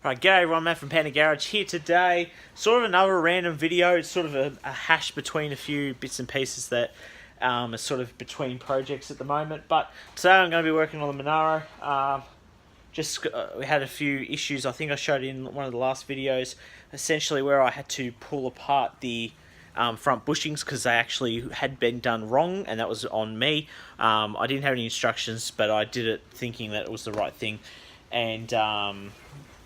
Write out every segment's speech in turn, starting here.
Right, g'day everyone, Matt from Panda Garage here today. Sort of another random video. It's sort of a hash between a few bits and pieces that are sort of between projects at the moment. But today I'm going to be working on the Monaro. We had a few issues. I think I showed in one of the last videos, essentially where I had to pull apart the front bushings because they actually had been done wrong, and that was on me. I didn't have any instructions, but I did it thinking that it was the right thing, and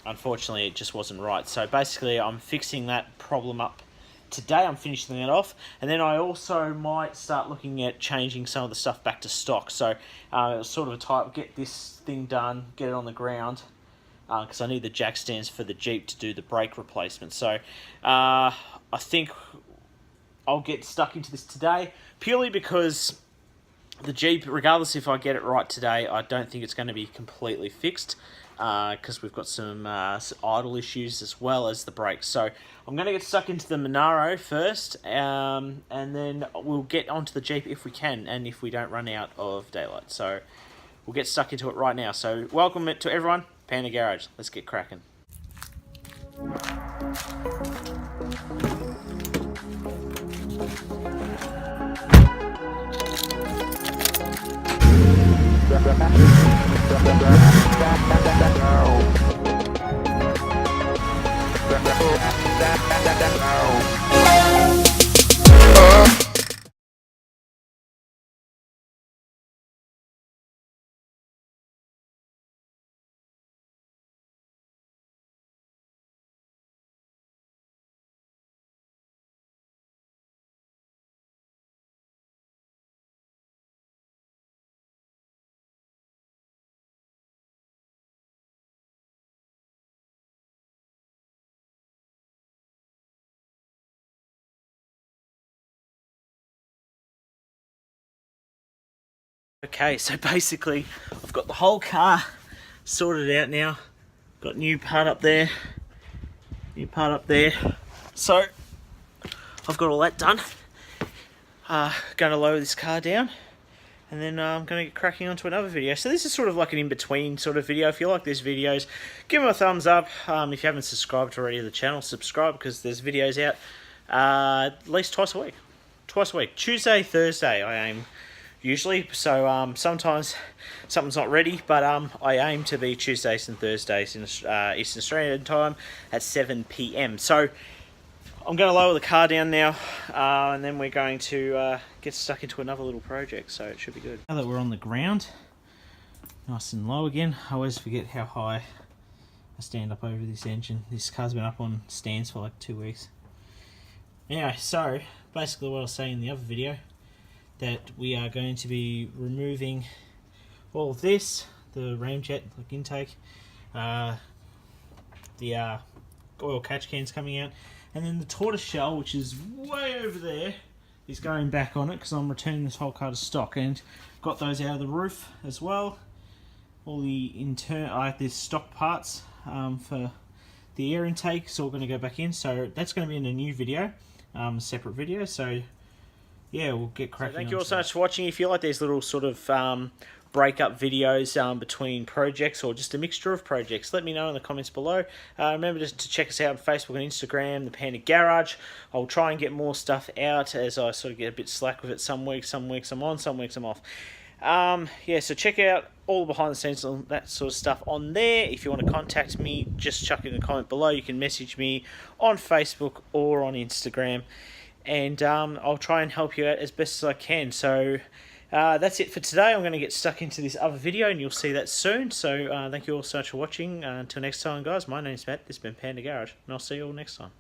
unfortunately it just wasn't right. So basically I'm fixing that problem up today. I'm finishing it off, and then I also might start looking at changing some of the stuff back to stock. So it was sort of a type, get this thing done, get it on the ground, because I need the jack stands for the Jeep to do the brake replacement. So I think I'll get stuck into this today, purely because the Jeep, regardless if I get it right today, I don't think it's going to be completely fixed, because we've got some idle issues as well as the brakes. So I'm going to get stuck into the Monaro first, and then we'll get onto the Jeep if we can, and if we don't run out of daylight. So we'll get stuck into it right now. So welcome to everyone, Panda Garage. Let's get cracking. Okay, so basically I've got the whole car sorted out now. Got new part up there, new part up there. So I've got all that done. Going to lower this car down, and then I'm going to get cracking onto another video. So this is sort of like an in-between sort of video. If you like this videos, give them a thumbs up. If you haven't subscribed already to the channel, subscribe, because there's videos out at least twice a week. Twice a week. Tuesday, Thursday I aim usually. So sometimes something's not ready, but I aim to be Tuesdays and Thursdays in Eastern Australian time at 7 PM. So I'm going to lower the car down now, and then we're going to get stuck into another little project, so it should be good. Now that we're on the ground, nice and low again. I always forget how high I stand up over this engine. This car's been up on stands for like 2 weeks. Anyway, so basically what I was saying in the other video, that we are going to be removing all of this, the ramjet like intake, the oil catch cans coming out, and then the tortoise shell, which is way over there, is going back on it because I'm returning this whole car to stock, and got those out of the roof as well. All the this stock parts for the air intake is all going to go back in, so that's going to be in a new video, a separate video. So yeah, we'll get cracking. So thank you all so much for watching. If you like these little sort of breakup videos between projects, or just a mixture of projects, let me know in the comments below. Remember just to check us out on Facebook and Instagram, the Panda Garage. I'll try and get more stuff out as I sort of get a bit slack with it. Some weeks I'm on, some weeks I'm off. Yeah, so check out all the behind the scenes and that sort of stuff on there. If you want to contact me, just chuck in a comment below. You can message me on Facebook or on Instagram, and I'll try and help you out as best as I can. So that's it for today. I'm going to get stuck into this other video, and you'll see that soon. So thank you all so much for watching. Until next time, guys, my name's Matt. This has been Panda Garage, and I'll see you all next time.